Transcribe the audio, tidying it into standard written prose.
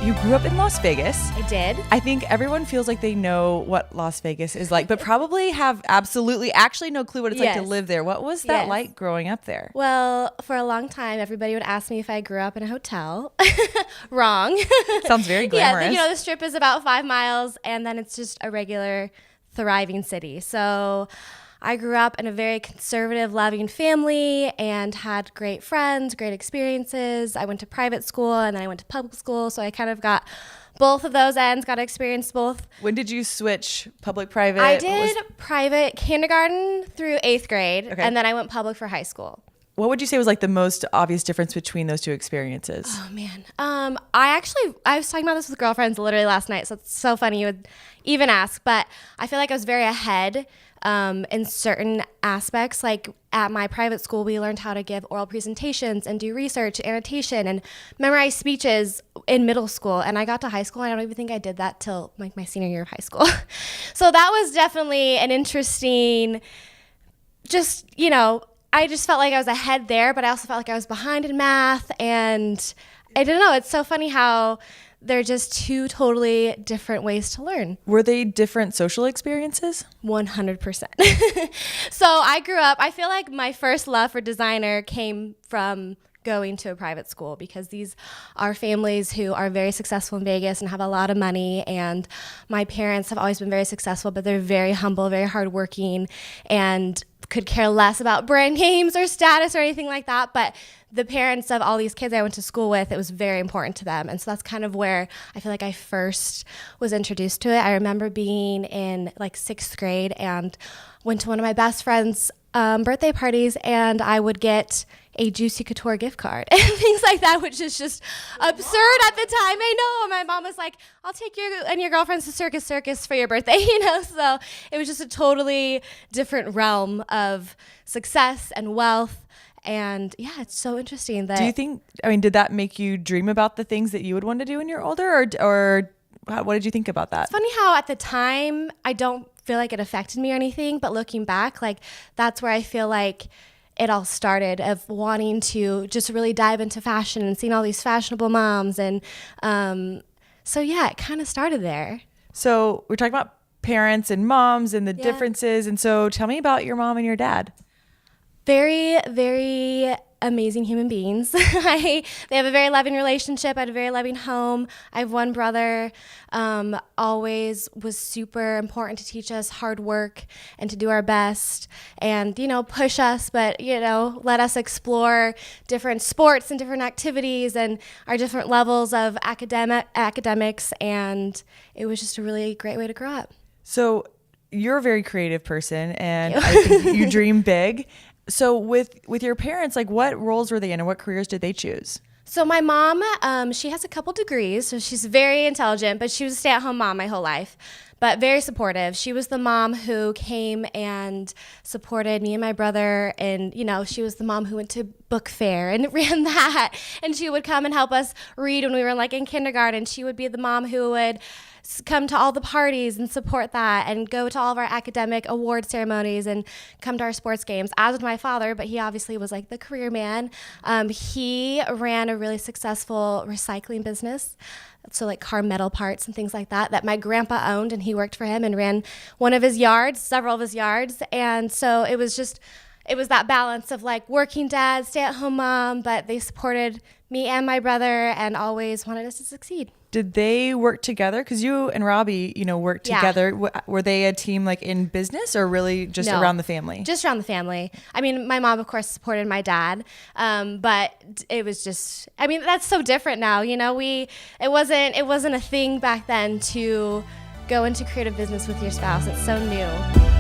you grew up in Las Vegas. I did. I think everyone feels like they know what Las Vegas is like, but probably have actually no clue what it's like to live there. What was that like growing up there? Well, for a long time, everybody would ask me if I grew up in a hotel. Wrong. Sounds very glamorous. Yeah, the Strip is about 5 miles, and then it's just a regular, thriving city. So I grew up in a very conservative, loving family and had great friends, great experiences. I went to private school and then I went to public school. So I kind of got both of those ends, got to experience both. When did you switch public, private? I did private kindergarten through 8th grade, and then I went public for high school. What would you say was like the most obvious difference between those two experiences? Oh man. I was talking about this with girlfriends literally last night. So it's so funny you would even ask, but I feel like I was very ahead in certain aspects. Like at my private school, we learned how to give oral presentations and do research, annotation, and memorize speeches in middle school. And I got to high school, and I don't even think I did that till like my senior year of high school. So that was definitely an interesting, I just felt like I was ahead there, but I also felt like I was behind in math. And I don't know, it's so funny how they're just two totally different ways to learn. Were they different social experiences? 100%. So I grew up, I feel like my first love for designer came from going to a private school, because these are families who are very successful in Vegas and have a lot of money. And my parents have always been very successful, but they're very humble, very hardworking, and could care less about brand names or status or anything like that. But the parents of all these kids I went to school with, it was very important to them. And so that's kind of where I feel like I first was introduced to it. I remember being in like 6th grade and went to one of my best friend's birthday parties, and I would get a Juicy Couture gift card and things like that, which is just absurd at the time. I know. My mom was like, I'll take you and your girlfriends to Circus for your birthday, So it was just a totally different realm of success and wealth. And yeah, it's so interesting that. Do you think, did that make you dream about the things that you would want to do when you're older, or what did you think about that? It's funny how at the time, I don't feel like it affected me or anything, but looking back, like that's where I feel like it all started, of wanting to just really dive into fashion and seeing all these fashionable moms. And so yeah, it kind of started there. So we're talking about parents and moms and the differences. And so tell me about your mom and your dad. Very, very amazing human beings. They have a very loving relationship. I had a very loving home. I have one brother. Always was super important to teach us hard work and to do our best and, push us, but, let us explore different sports and different activities and our different levels of academics. And it was just a really great way to grow up. So you're a very creative person, and I think you dream big. So with your parents, like what roles were they in and what careers did they choose? So my mom, she has a couple degrees, so she's very intelligent, but she was a stay-at-home mom my whole life, but very supportive. She was the mom who came and supported me and my brother, and, she was the mom who went to book fair and ran that, and she would come and help us read when we were in kindergarten. She would be the mom who would come to all the parties and support that and go to all of our academic award ceremonies and come to our sports games, as with my father, but he obviously was like the career man. He ran a really successful recycling business, so like car metal parts and things like that my grandpa owned, and he worked for him and ran one of his yards, several of his yards. And so it was that balance of like working dad, stay-at-home mom, but they supported me and my brother and always wanted us to succeed. Did they work together? Because you and Robbie, worked together. Were they a team like in business or really just around the family? Just around the family. My mom, of course, supported my dad. But it was just, that's so different now. It wasn't a thing back then to go into creative business with your spouse. It's so new.